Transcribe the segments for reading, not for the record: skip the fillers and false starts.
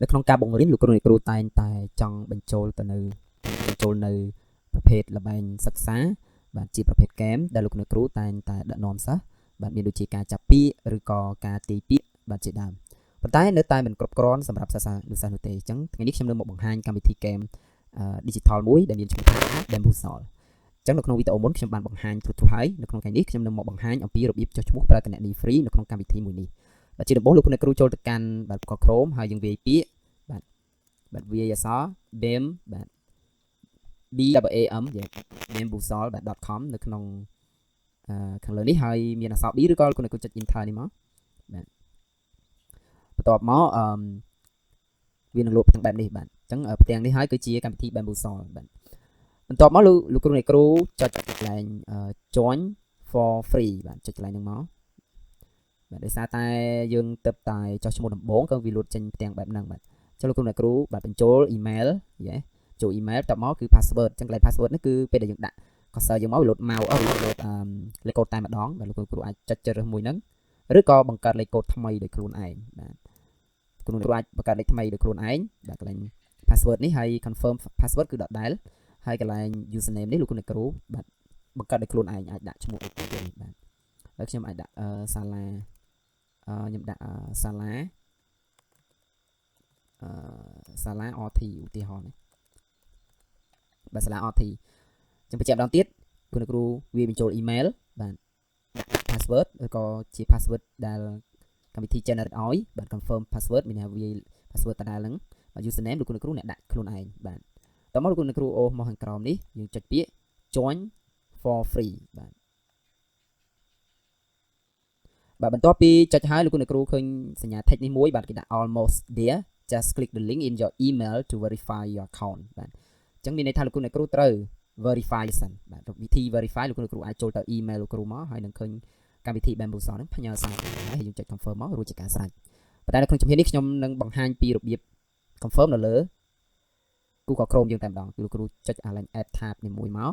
នៅក្នុងការបង្រៀនលោកគ្រូអ្នកគ្រូតែងតែចង់បញ្ចូលនៅប្រភេទល្បែងសិក្សាបាទជាប្រភេទហ្គេមដែលលោកអ្នកគ្រូតែងតែដឹកនាំសិស្សបាទមានដូចជាការចាប់ពាក្យឬក៏ការទាយពាក្យបាទជាដើមប៉ុន្តែនៅតែមិនគ្រប់គ្រាន់សម្រាប់សិស្សនោះទេអញ្ចឹងថ្ងៃនេះខ្ញុំនឹងមកបង្ហាញកម្មវិធីហ្គេមdigital មួយដែលមានឈ្មោះថា Bamboozle អញ្ចឹងនៅក្នុងវីដេអូមុនខ្ញុំបានបង្ហាញទូហើយនៅក្នុងថ្ងៃនេះខ្ញុំនឹងមកបង្ហាញអំពីរបៀបចុះឈ្មោះប្រើគណនី free នៅក្នុងកម្មវិធីមួយនេះបាទជាដំបូងលោកអ្នកគ្រូចូលទៅកាន់បាទ Google Chrome ហើយយើងវាយពាក្យបាទវាយអក្សរ bam បាទ bam bamboozle បាទ .com នៅក្នុងខាងលើនេះហើយមានអក្សរ b ឬក៏លោកអ្នកគ្រូចុច enter នេះមកបាទបន្ទាប់មកវានឹងលោតផ្ទាំងបែបនេះបាទអញ្ចឹងផ្ទាំងនេះហើយគឺជាកម្មវិធី Bamboozle បាទបន្ទាប់មកលោកគ្រូអ្នកគ្រូចុចកន្លែង join for free បាទចុចកន្លែងហ្នឹងមកបាទដោយសារតែយើងទៅតែចុះឈ្មោះដំបូងក៏វាលោតចេញផ្ទាំងបែបហ្នឹងបាទចុះលោកគ្រូអ្នកគ្រូបាទបញ្ចូល email យេចូល email បន្ទាប់មកគឺ password អញ្ចឹងកន្លែង password នេះគឺពេលដែលយើងដាក់ cursor យើងមកវាលោតមកវាលោតលេខកូដតែម្ដងបាទលោកគ្រូអាចចុចរើសមួយហ្នឹងឬក៏បង្កើតលេខកូដថ្មីដោយខ្លួនឯងបាទគ្រូអ្នកគ្រូអាចបង្កើតលេខថ្មីដោយខ្លួនឯងបាទកន្លែង password នេះហើយ confirm password គឺដដែលហើយកន្លែង username នេះលោកគ្រូអ្នកគ្រូបាទបង្កើតដោយខ្លួនឯងអាចដាក់ឈ្មោះអីទៅបាទហើយខ្ញុំអាចដាក់សាលាខ្ញុំដាក់សាលា RT ឧទាហរណ៍នេះបាទសាលា RT ចឹងបញ្ជាក់ម្ដងទៀតគ្រូអ្នកគ្រូវាបញ្ចូល email បាទ password ឬក៏ជា password ដែលកម្មវិធី generate ឲ្យបាទ confirm password មានន័យថាវា password ដដែលហ្នឹងបាទ username លោកគ្រូអ្នកគ្រូអ្នកដាក់ខ្លួនឯងបាទតោះមកលោកគ្រូអ្នកគ្រូអូមកខាងក្រោមនេះយើងចុចពាក្យ join for free បាទបន្ទាប់ពីចុចហើយលោកគ្រូអ្នកគ្រូឃើញសញ្ញា text នេះមួយបាទគេដាក់ almost there just click the link in your email to verify your account បាទអញ្ចឹងមានន័យថាលោកគ្រូអ្នកគ្រូត្រូវ verify សិនបាទវិធី verify លោកគ្រូអ្នកគ្រូអាចចូលទៅ email លោកគ្រូមកហើយនឹងឃើញកម្មវិធី Bamboozle ហ្នឹងផ្ញើសារហើយយើងចុច confirm មករួចជាការស្រេចប៉ុន្តែនៅក្នុងជំហាននេះខ្ញុំនឹងបង្ហាញពីរបៀប confirm នៅលើ Google Chrome យើងតែម្ដងគឺលោកគ្រូចុច add tab នេះមួយមក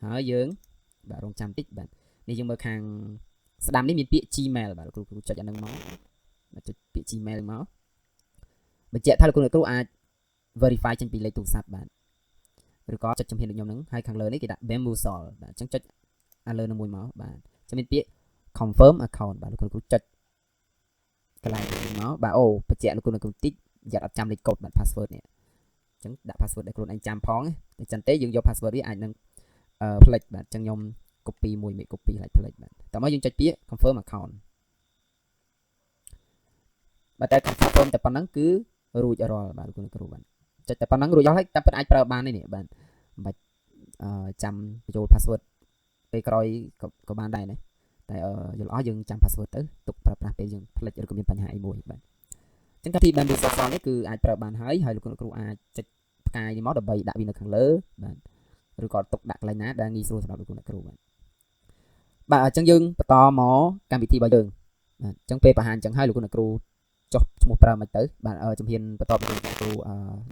ហើយយើងបាទរងចាំតិចបាទនេះយើងមើលខាងស្ដាំនេះមានពាក្យ Gmail បាទលោកគ្រូចុចអានឹងមកបាទចុចពាក្យ Gmail មកបញ្ជាក់ថាលោកគ្រូអ្នកគ្រូអាច verify ចេញពីលេខទូរស័ព្ទបាទឬក៏ចុចជំហានដូចខ្ញុំហ្នឹងហើយខាងលើនេះគេដាក់ Bamboozle បាទអញ្ចឹងចុចអាលើនឹងមួយមកបាទចាំមានពាក្យ confirm account បាទលោកគ្រូចុចកន្លែងនេះមកបាទអូបញ្ជាក់លោកគ្រូតិចយ៉ាត់អត់ចាំលេខកូដបាទ password នេះអញ្ចឹងដាក់ password ដែលខ្លួនឯងចាំផងតែចឹងទេយើងយក password វាអាចនឹងផ្លេចបាទអញ្ចឹងខ្ញុំ copy មួយមេ copy lại ផ្លេចបាទតោះមកយើងចុចពាក្យ confirm account បាទតែ confirm តែប៉ុណ្ណឹងគឺរួចរាល់បាទលោកគ្រូបាទចុចតែប៉ុណ្ណឹងរួចរាល់ហើយតែពិតអាចប្រើបាននេះបាទមិនបាច់ចាំបញ្ចូល password ពេលក្រោយក៏បានដែរណាតែយល់អស់យើងចាំ password ទៅទុកប្រើប្រាស់ពេលយើងផ្លេចឬក៏មានបញ្ហាអីមួយបាទអញ្ចឹងកម្មវិធី Bamboozle នេះគឺអាចប្រើបានហើយលោកគ្រូអាចចុចផ្កាយនេះមកដើម្បីដាក់វានៅខាងលើបាទឬក៏ទុកដាក់កន្លែងណាដែលងាយស្រួលសម្រាប់លោកគ្រូបាទបាទអញ្ចឹងយើងបន្តមកកម្មវិធីរបស់យើងបាទអញ្ចឹងពេលបង្ហាញអញ្ចឹងហើយលោកគ្រូចុះឈ្មោះប្រើមិនទៅបាទជំហានបន្តពីលោកគ្រូ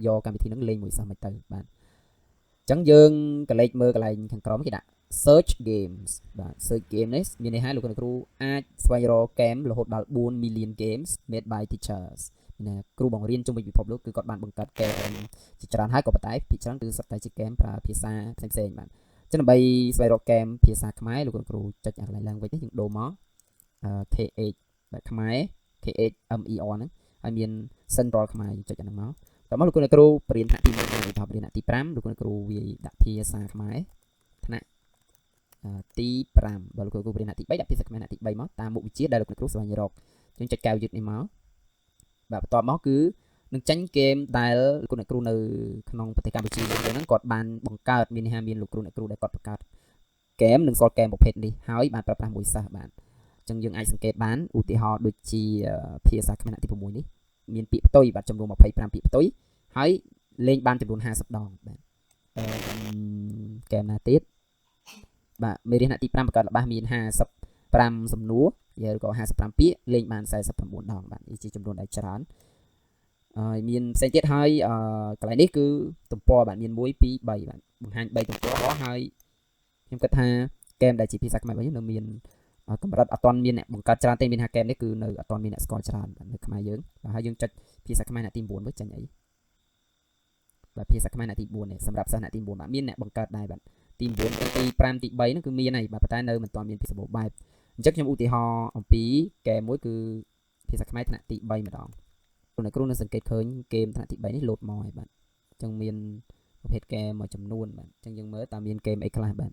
យកកម្មវិធីហ្នឹងលេងមួយសិស្សមិនទៅបាទអញ្ចឹងយើងក៏លេខមើលកន្លែងខាងក្រោមគេដាក់ search games បាទ search game នេះមានន័យថាលោកគ្រូអាចស្វែងរកហ្គេមរហូតដល់4 million games made by teachers មានន័យគ្រូបង្រៀនជុំវិញពិភពលោកគឺគាត់បានបង្កើតហ្គេមជាច្រើនហើយក៏ប៉ុន្តែភាគច្រើនគឺសុទ្ធតែជាហ្គេមប្រើភាសាផ្សេងៗបាទចឹងដើម្បីស្វែងរកហ្គេមភាសាខ្មែរលោកគ្រូចុចកន្លែង language នេះយើងដូរមក KH បាទខ្មែរ KH MER ហ្នឹងហើយមាន central ខ្មែរយើងចុចអាហ្នឹងមកតោះមកលោកគ្រូបរិញ្ញាបត្រទី1ហើយដល់បរិញ្ញាបត្រទី5លោកគ្រូវាដាក់ភាសាខ្មែរថ្នាក់ទី5ដល់លោកគ្រូបរិញ្ញាបត្រទី3ដាក់ភាសាខ្មែរថ្នាក់ទី3មកតាមមុខវិជ្ជាដែលលោកគ្រូស្វែងរកយើងចុចកែវយឺតនេះមកបាទបន្ទាប់មកគឺនឹងចាញ់ហ្គេមដែលលោកគ្រូនៅក្នុងប្រទេសកម្ពុជាយើងហ្នឹងគាត់បានបង្កើតមានន័យថាមានលោកគ្រូអ្នកគ្រូដែលគាត់បង្កើតហ្គេមនិងសល់ហ្គេមប្រភេទនេះហើយបានប្រើប្រាស់មួយសិស្សបាទអញ្ចឹងយើងអាចសង្កេតបានឧទាហរណ៍ដូចជាភាសាខ្មែរថ្នាក់ទី6នេះមានពាក្យផ្ទុយបាទចំនួន25ពាក្យផ្ទុយហើយលេងបានចំនួន50ដងបាទហ្គេមណាទៀតបាទមេរៀនថ្នាក់ទី5បង្កើតល្បះមាន55សំណួរឬក៏55ពាក្យលេងបាន49ដងបាទនេះជាចំនួនដែលច្រើនហើយមានផ្សេងទៀតហើយកន្លែងនេះគឺទំព័របាទមាន1 2 3បាទបង្ហាញ3ទំព័រហើយខ្ញុំគិតថាហ្គេមដែលជាភាសាខ្មែររបស់យើងនៅមាន កម្រិតអត់ទាន់មានអ្នកបង្កើតច្រើនទេមានហាហ្គេមនេះគឺនៅអត់ទាន់មានអ្នកស្គាល់ច្រើននៅខ្មែរយើងបាទហើយយើងចុចភាសាខ្មែរអ្នកទី9មើលចាញ់អីបាទភាសាខ្មែរអ្នកទី4នេះសម្រាប់សិស្សអ្នកទី4បាទមានអ្នកបង្កើតដែរបាទទី9ទី5ទី3ហ្នឹងគឺមានហើយបាទប៉ុន្តែនៅមិនទាន់មានពីសម្បូរបែបអញ្ចឹងខ្ញុំឧទាហរណ៍អំពីហ្គេមមួយគឺភាសាខ្មែរថ្នាក់ទី3ម្ដងគ្រូនឹងសង្កេតឃើញហ្គេមថ្នាក់ទី3នេះលោតមកហើយបាទអញ្ចឹងមានប្រភេទហ្គេមមួយចំនួនបាទអញ្ចឹងយើងមើលតើមានហ្គេមអីខ្លះបាទ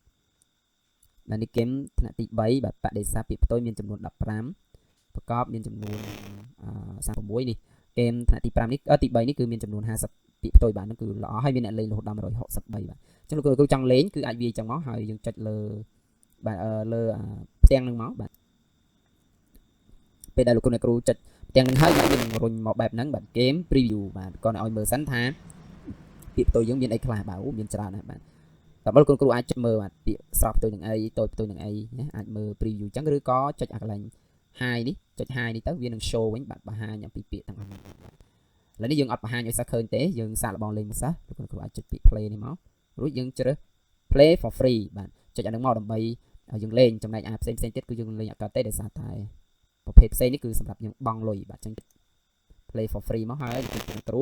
បាទនេះហ្គេមថ្នាក់ទី3បាទបដិសាពាក្យផ្ទុយមានចំនួន15ប្រកបមានចំនួន36នេះហ្គេមថ្នាក់ទី5នេះទី3នេះគឺមានចំនួន50ពាក្យផ្ទុយបាទហ្នឹងគឺល្អហើយមានអ្នកលេងរហូតដល់163បាទអញ្ចឹងលោកគ្រូចង់លេងគឺអាចវាយចឹងមកហើយយើងចុចលើបាទលើផ្ទាំងហ្នឹងមកបាទពេលដែលលោកគ្រូចុចផ្ទាំងហ្នឹងហើយបាទយើងរុញមកបែបហ្នឹងបាទហ្គេម preview បាទគាត់ឲ្យមើលសិនថាពាក្យផ្ទុយយើងមានអីខ្លះបាទមានច្រើនណាស់បាទតើបើលោកគ្រូអាចចុចមើលបាទពាក្យស្រស់ផ្ទុយនឹងអីតូចផ្ទុយនឹងអីណាអាចមើល preview ចឹងឬក៏ចុចអាកន្លែង high នេះចុច high នេះទៅវានឹង show វិញបាទបង្ហាញអំពីពាក្យទាំងអស់ហ្នឹងបាទឥឡូវនេះយើងអត់បង្ហាញឲ្យសិស្សឃើញទេយើងសាកល្បងលេងមួយសិស្សលោកគ្រូអាចចុចពាក្យ play នេះមករួចយើងជ្រើស play for free បាទចុចអានឹងមកដើម្បីយើងលេងចំណែកផ្សេងទៀតគឺយើងលេងអត់កើតទេដោយសារតែប្រភេទផ្សេងនេះគឺសម្រាប់យើងបង់លុយបាទអញ្ចឹង play for free មកហើយលោកគ្រូ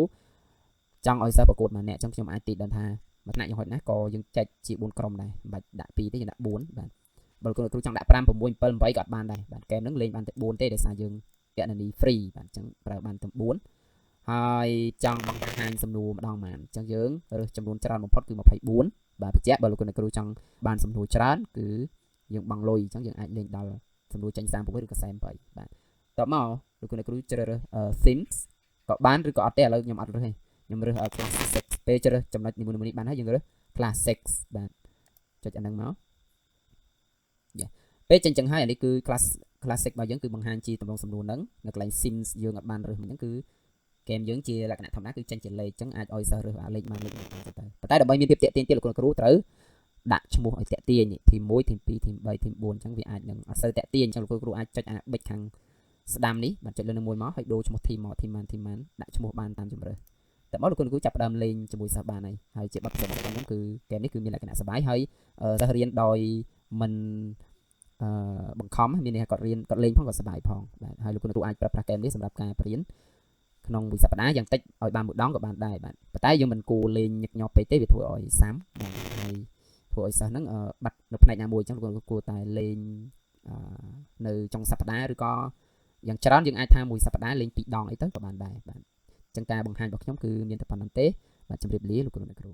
ចង់ឲ្យសិស្សប្រកួតមួយអ្នកអញ្ចឹងខ្ញុំអាចទីដល់ថាមួយថ្នាក់យ៉ាងហោចណាស់ក៏យើងចែកជា4ក្រុមដែរមិនបាច់ដាក់2ទេយើងដាក់4បាទបើលោកគ្រូចង់ដាក់5 6 7 8ក៏អត់បានដែរបាទហ្គេមហ្នឹងលេងបានតែ4ទេដោយសារយើងគណនី free បាទអញ្ចឹងប្រើបានតែ4ហើយចង់បង្ហាញសំណួរម្ដងបានអញ្ចឹងយើងរើសចំនួនច្រើនបំផុតគឺ24បាទបញ្ជាក់បើលោកគ្រូចង់បានសំណួរច្រើនគឺយើងបង់លុយអញ្ចឹងយើងអាចលេងដល់សំណួរចេញ36ឬក៏48បាទតបមកលោកគ្រូជ្រើសរើស themes ក៏បានឬក៏អត់ទេឥឡូវខ្ញុំអត់រើសទេខ្ញុំរើស classic ពេលជ្រើសចំណុចនីមួយៗនេះបានហើយយើងរើស classic បាទចុចអាហ្នឹងមកពេលចេញចឹងហើយអានេះគឺ classic របស់យើងគឺបង្ហាញជាទម្រង់សំណួរហ្នឹងនៅកន្លែង sims យើងអត់បានរើសមិនហ្នឹងគឺហ្គេមយើងជាលក្ខណៈធម្មតាគឺចេញជាលេខអញ្ចឹងអាចឲ្យសិស្សរើសលេខបានលេខទៅប៉ុន្តែដើម្បីមានភាពតាក់ទាញទៀតលោកគ្រូត្រូវដាក់ឈ្មោះឲ្យតាក់ទាញទី1ទី2ទី3ទី4អញ្ចឹងវាអាចនឹងអត់សូវតាក់ទាញអញ្ចឹងលោកគ្រូអាចចុចអាប៊ិចខាងស្ដាំនេះបាទចុចលើនឹងមួយមកហើយដូរឈ្មោះ team មក team បានដាក់ឈ្មោះបានតាមជម្រើសតែមកលោកគ្រូចាប់ផ្ដើមលេងជាមួយសិស្សបានហើយជាបទពិសោធន៍របស់ខ្ញុំគឺហ្គេមនេះគឺមានលក្ខណៈសប្បាយហើយសិស្សរៀនដោយមិនបង្ខំមានន័យថាគាត់លេងផងគាត់សប្បាយផងបាទហើយលោកគ្រូអាចប្រើប្រាស់ហ្គេមនេះសម្រាប់ការបរៀនក្នុងមួយសប្តាហ៍យ៉ាងតិចឲ្យបានមួយដងក៏បានដែរបាទប៉ុន្តែយើងមិនគួរលេងញឹកញាប់ពេកទេវាធ្វើឲ្យសាំហើយធ្វើឲ្យសិស្សហ្នឹងបាត់នៅផ្នែកណាមួយអញ្ចឹងលោកគួរតែលេងនៅចុងសប្តាហ៍ឬក៏យ៉ាងច្រើនយើងអាចថាមួយសប្តាហ៍លេង2ដងអីទៅក៏បានដែរបាទអញ្ចឹងការបង្ហាញរបស់ខ្ញុំគឺមានតែប៉ុណ្្នឹងទេបាទជម្រាបលាលោកគ្រូ